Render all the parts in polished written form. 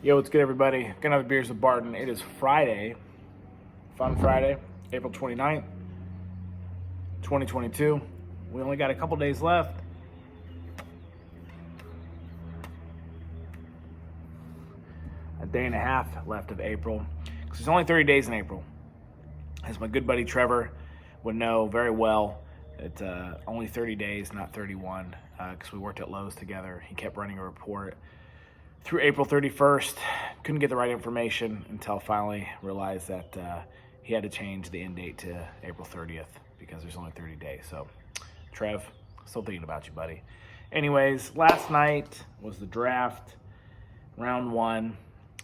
Yo, what's good, everybody? Gonna have beers with Barton. It is Friday, Fun Friday, April 29th, 2022. We only got a couple days left. A day and a half left of April. Because there's only 30 days in April. As my good buddy Trevor would know very well, it's only 30 days, not 31, because we worked at Lowe's together. He kept running a report through April 31st. Couldn't get the right information until finally realized that he had to change the end date to April 30th because there's only 30 days. So, Trev, still thinking about you, buddy. Anyways, last night was the draft, round one,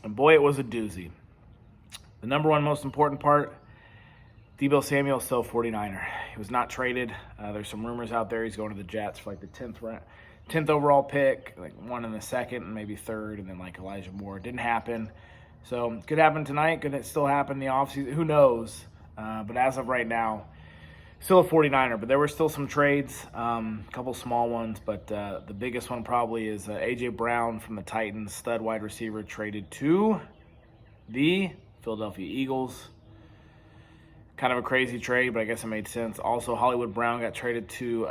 and boy, it was a doozy. The number one most important part, Deebo Samuel is still a 49er. He was not traded. There's some rumors out there he's going to the Jets for like the 10th overall pick, like one in the second and maybe third, and then like Elijah Moore. Didn't happen. So could happen tonight. Could it still happen in the offseason? Who knows? But as of right now, still a 49er. But there were still some trades, a couple small ones. But the biggest one probably is A.J. Brown from the Titans, stud wide receiver, traded to the Philadelphia Eagles. Kind of a crazy trade, but I guess it made sense. Also, Hollywood Brown got traded to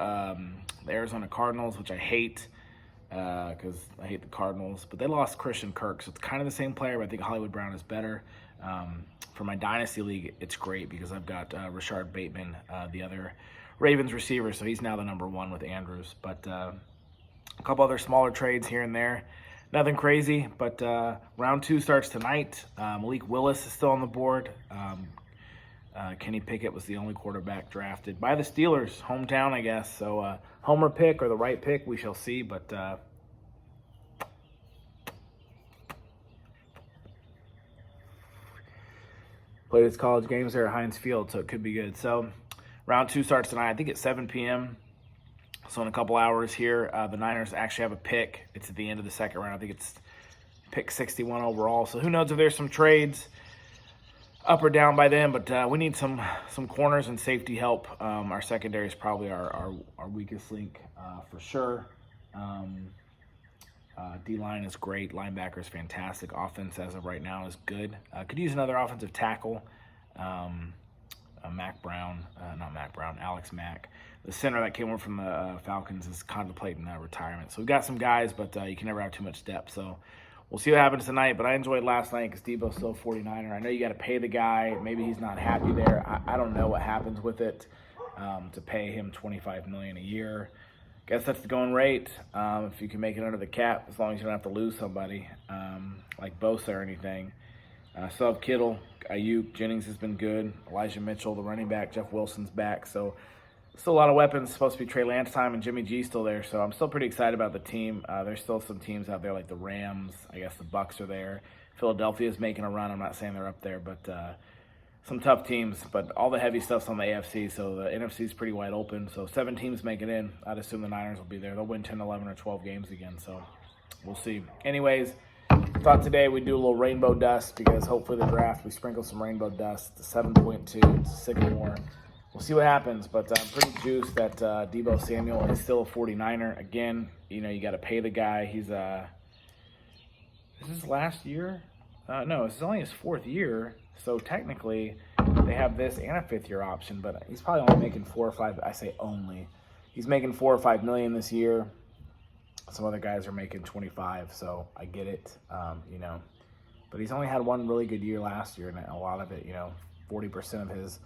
the Arizona Cardinals, which I hate because I hate the Cardinals. But they lost Christian Kirk, so it's kind of the same player, but I think Hollywood Brown is better. For my Dynasty League, it's great because I've got Rashard Bateman, the other Ravens receiver, so he's now the number one with Andrews. But a couple other smaller trades here and there. Nothing crazy, but round two starts tonight. Malik Willis is still on the board. Kenny Pickett was the only quarterback drafted by the Steelers, hometown, I guess. So homer pick or the right pick, we shall see. But played his college games there at Heinz Field, so it could be good. So round two starts tonight, I think at 7 p.m. So in a couple hours here, the Niners actually have a pick. It's at the end of the second round. I think it's pick 61 overall. So who knows if there's some trades up or down by then, but we need some corners and safety help. Our secondary is probably our weakest link for sure. D-line is great. Linebacker is fantastic. Offense as of right now is good. Could use another offensive tackle. Alex Mack. The center that came over from the Falcons is contemplating retirement. So we've got some guys, but you can never have too much depth. So we'll see what happens tonight, but I enjoyed last night because Deebo's still a 49er. I know you got to pay the guy. Maybe he's not happy there. I don't know what happens with it to pay him $25 million a year. Guess that's the going rate. If you can make it under the cap, as long as you don't have to lose somebody like Bosa or anything. Still have Kittle, Ayuk, Jennings has been good. Elijah Mitchell, the running back, Jeff Wilson's back. So still a lot of weapons. Supposed to be Trey Lance time, and Jimmy G's still there. So I'm still pretty excited about the team. There's still some teams out there like the Rams. I guess the Bucks are there. Philadelphia is making a run. I'm not saying they're up there, but some tough teams. But all the heavy stuff's on the AFC, so the NFC is pretty wide open. So 7 teams make it in. I'd assume the Niners will be there. They'll win 10, 11, or 12 games again. So we'll see. Anyways, thought today we'd do a little rainbow dust because hopefully the draft, we sprinkle some rainbow dust. It's 7.2. It's Sycamore. We'll see what happens, but I'm pretty juiced that Deebo Samuel is still a 49er. Again, you got to pay the guy. He's is this his last year? No, this is only his 4th year. So technically, they have this and a 5th-year option, but he's probably only making 4 or 5. I say only. He's making $4 or $5 million this year. Some other guys are making 25, so I get it. But he's only had one really good year last year, and a lot of it, 40% of his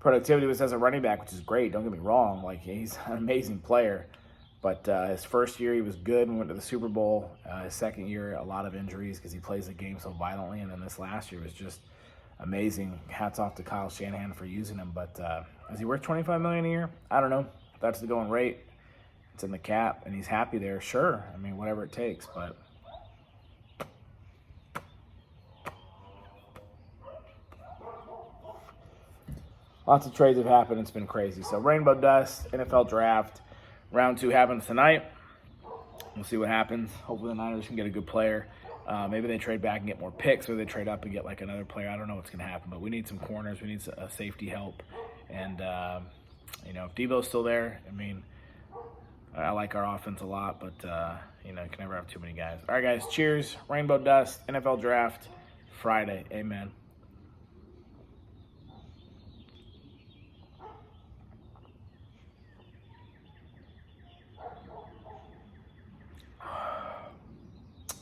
productivity was as a running back, which is great. Don't get me wrong. Like, he's an amazing player. But his first year, he was good and went to the Super Bowl. His second year, a lot of injuries because he plays the game so violently. And then this last year was just amazing. Hats off to Kyle Shanahan for using him. But is he worth $25 million a year? I don't know. If that's the going rate. It's in the cap, and he's happy there. Sure. I mean, whatever it takes. But lots of trades have happened. It's been crazy. So rainbow dust, NFL draft. Round 2 happens tonight. We'll see what happens. Hopefully the Niners can get a good player. Maybe they trade back and get more picks, or they trade up and get like another player. I don't know what's going to happen, but we need some corners. We need a safety help. And, if Deebo's still there, I mean, I like our offense a lot, but, you know, you can never have too many guys. All right, guys, cheers. Rainbow Dust, NFL Draft, Friday. Amen.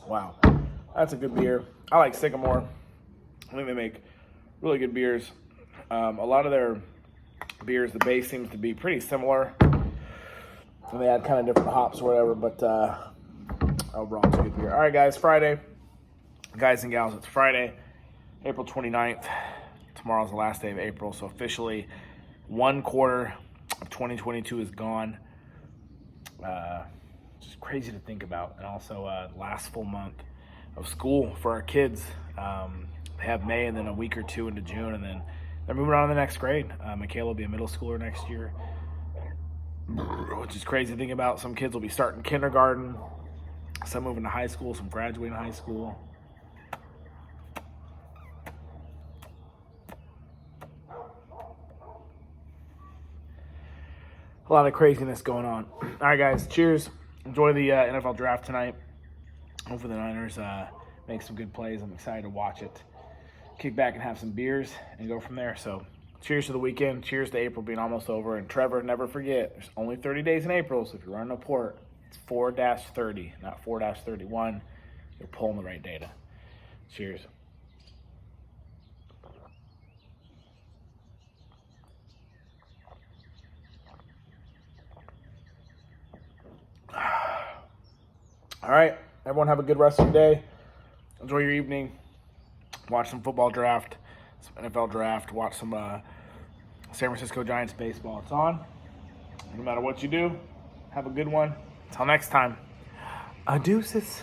Wow, that's a good beer. I like Sycamore. I think they make really good beers. A lot of their beers, the base seems to be pretty similar. And they add kind of different hops or whatever, but overall it's a good beer. All right, guys, Friday. Guys and gals, it's Friday, April 29th. Tomorrow's the last day of April, so officially 1 quarter of 2022 is gone. Just crazy to think about. And also last full month of school for our kids. They have May and then a week or two into June, and then they're moving on to the next grade. Michaela will be a middle schooler next year, which is crazy to think about. Some kids will be starting kindergarten, some moving to high school, some graduating high school. A lot of craziness going on. All right, guys, cheers. Enjoy the NFL draft tonight. Hopefully the Niners make some good plays. I'm excited to watch it. Kick back and have some beers and go from there. So cheers to the weekend. Cheers to April being almost over. And Trevor, never forget, there's only 30 days in April, so if you're running a port, it's 4-30, not 4-31. You're pulling the right data. Cheers. All right, everyone have a good rest of your day. Enjoy your evening. Watch some football draft, some NFL draft. Watch some San Francisco Giants baseball. It's on. No matter what you do, have a good one. Until next time, adeuces.